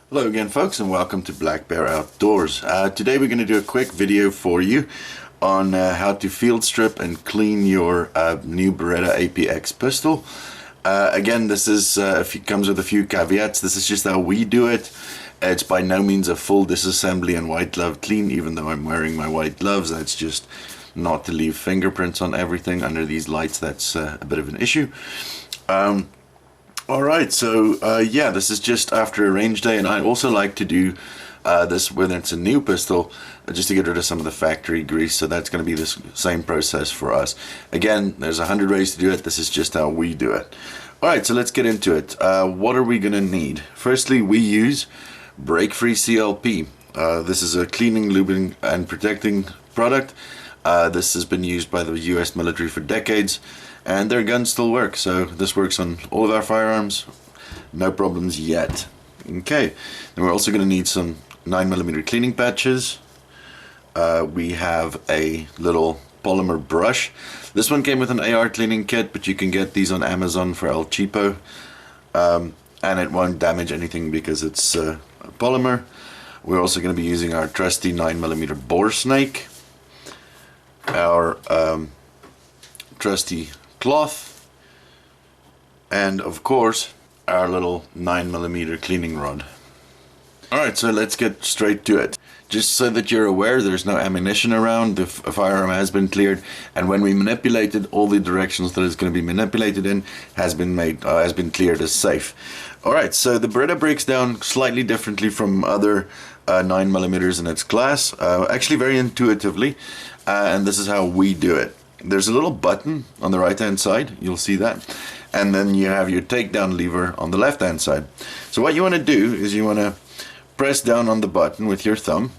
Hello again folks, and welcome to Black Bear Outdoors. Today we're going to do a quick video for you on how to field strip and clean your new Beretta APX pistol. Again, this is comes with a few caveats. This is just how we do it. It's by no means a full disassembly and white glove clean, even though I'm wearing my white gloves. That's just not to leave fingerprints on everything under these lights. That's a bit of an issue. Alright, so yeah, this is just after a range day, and I also like to do this when it's a new pistol, just to get rid of some of the factory grease. So that's going to be the same process for us. Again, there's 100 ways to do it. This is just how we do it. Alright, so let's get into it. What are we going to need? Firstly, we use break-free CLP. This is a cleaning, lubing, and protecting product. This has been used by the US military for decades, and their guns still work, so this works on all of our firearms, no problems yet. Okay, then we're also going to need some 9mm cleaning patches. We have a little polymer brush. This one came with an AR cleaning kit, but you can get these on Amazon for El Cheapo, and it won't damage anything because it's a polymer. We're also going to be using our trusty 9mm bore snake, our trusty cloth, and of course our little 9mm cleaning rod. Alright, so let's get straight to it. Just so that you're aware, there's no ammunition around. The firearm has been cleared, and when we manipulate it, all the directions that it's going to be manipulated in has been cleared as safe. Alright, so the Beretta breaks down slightly differently from other 9mm in its class, actually very intuitively, and this is how we do it. There's a little button on the right hand side, you'll see that, and then you have your takedown lever on the left hand side. So what you want to do is you want to press down on the button with your thumb,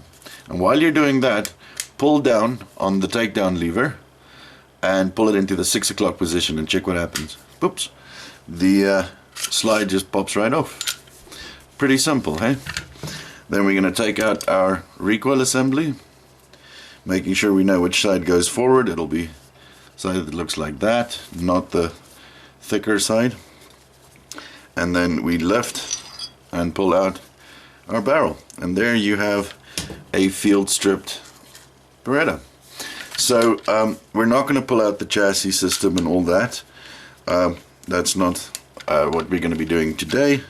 and while you're doing that, pull down on the takedown lever and pull it into the 6 o'clock position, and check what happens. Oops, the slide just pops right off. Pretty simple, hey? Then we're going to take out our recoil assembly, making sure we know which side goes forward. It'll be side that looks like that, not the thicker side. And then we lift and pull out our barrel, and there you have a field stripped Beretta. So we're not going to pull out the chassis system and all that. That's not what we're going to be doing today.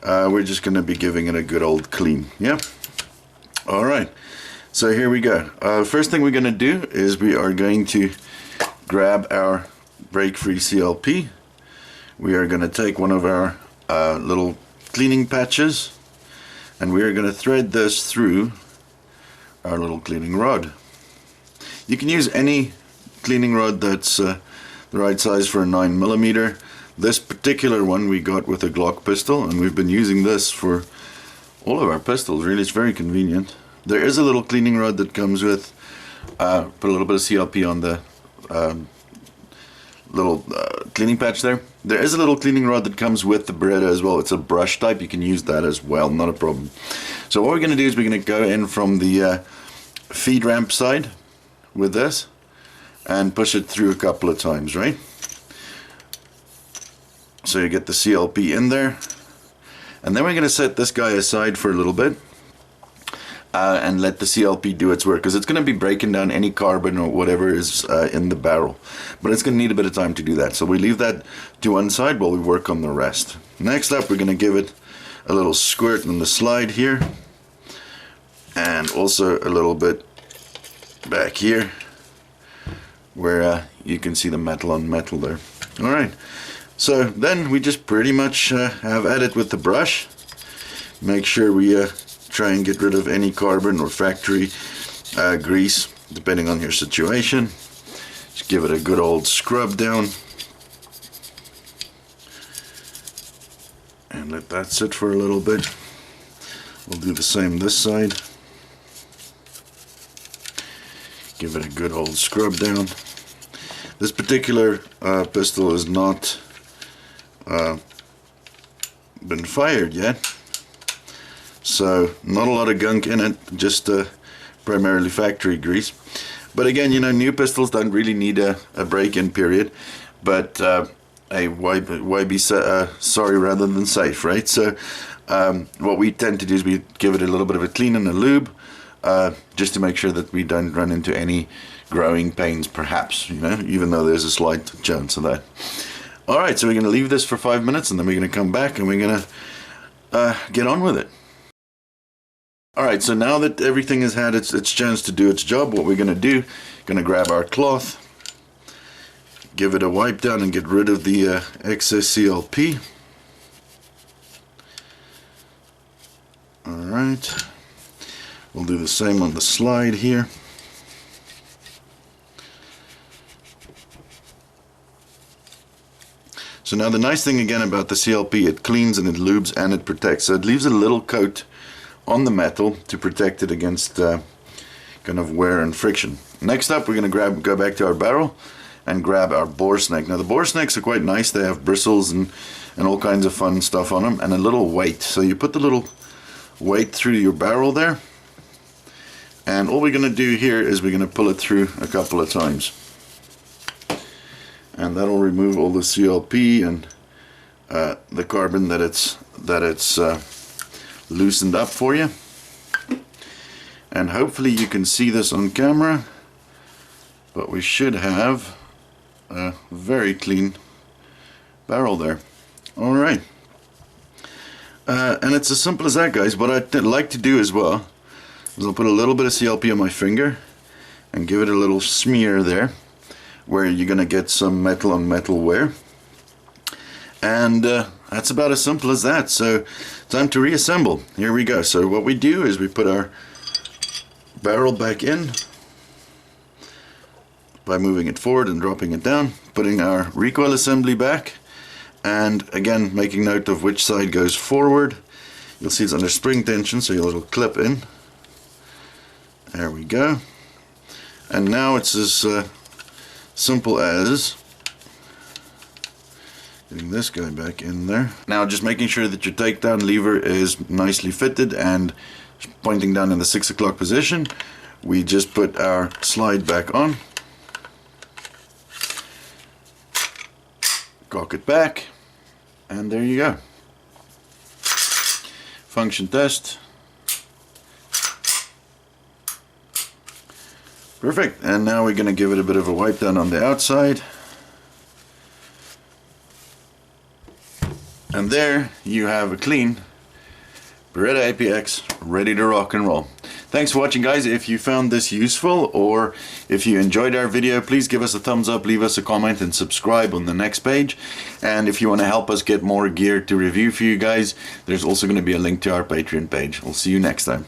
We're just going to be giving it a good old clean. Yeah. All right. So here we go. First thing we're going to do is we are going to grab our break-free CLP. We are going to take one of our little cleaning patches, and we are going to thread this through our little cleaning rod. You can use any cleaning rod that's the right size for a 9mm. This particular one we got with a Glock pistol, and we've been using this for all of our pistols. Really, it's very convenient. There is a little cleaning rod that comes with, put a little bit of CLP on the little cleaning patch there. There is a little cleaning rod that comes with the Beretta as well. It's a brush type. You can use that as well, not a problem. So what we're going to do is we're going to go in from the feed ramp side with this and push it through a couple of times, right? So you get the CLP in there, and then we're going to set this guy aside for a little bit. And let the CLP do its work, because it's going to be breaking down any carbon or whatever is in the barrel, but it's going to need a bit of time to do that. So we leave that to one side while we work on the rest. Next up, we're going to give it a little squirt on the slide here, and also a little bit back here where you can see the metal on metal there. Alright, so then we just pretty much have at it with the brush. Make sure we try and get rid of any carbon or factory grease, depending on your situation. Just give it a good old scrub down, and let that sit for a little bit. We'll do the same this side. Give it a good old scrub down. This particular pistol has not been fired yet, so not a lot of gunk in it, just primarily factory grease. But again, you know, new pistols don't really need a break-in period, but why be sorry rather than safe, right? So What we tend to do is we give it a little bit of a clean and a lube, just to make sure that we don't run into any growing pains, perhaps, you know, even though there's a slight chance of that. Alright, so we're going to leave this for 5 minutes, and then we're going to come back and we're going to get on with it. Alright, so now that everything has had its chance to do its job, what we're going to do, going to grab our cloth, give it a wipe down and get rid of the excess CLP. Alright, we'll do the same on the slide here. So now the nice thing again about the CLP, it cleans and it lubes and it protects. So it leaves a little coat on the metal to protect it against kind of wear and friction. Next up, we're going to go back to our barrel and grab our bore snake. Now the bore snakes are quite nice. They have bristles and all kinds of fun stuff on them, and a little weight. So you put the little weight through your barrel there, and all we're going to do here is we're going to pull it through a couple of times. And that'll remove all the CLP and the carbon that it's loosened up for you. And hopefully you can see this on camera, but we should have a very clean barrel there. Alright, and it's as simple as that, guys. What I'd like to do as well is I'll put a little bit of CLP on my finger and give it a little smear there, where you're going to get some metal on metal wear. And that's about as simple as that. So time to reassemble. Here we go. So what we do is we put our barrel back in by moving it forward and dropping it down, putting our recoil assembly back, and again making note of which side goes forward. You'll see it's under spring tension, so it'll clip in. There we go. And now it's as simple as getting this guy back in there. Now just making sure that your takedown lever is nicely fitted and pointing down in the 6 o'clock position. We just put our slide back on, cock it back, and there you go. Function test. Perfect, and now we're going to give it a bit of a wipe down on the outside. And there you have a clean Beretta APX ready to rock and roll. Thanks for watching, guys. If you found this useful or if you enjoyed our video, please give us a thumbs up, leave us a comment, and subscribe on the next page. And if you want to help us get more gear to review for you guys, there's also going to be a link to our Patreon page. We'll see you next time.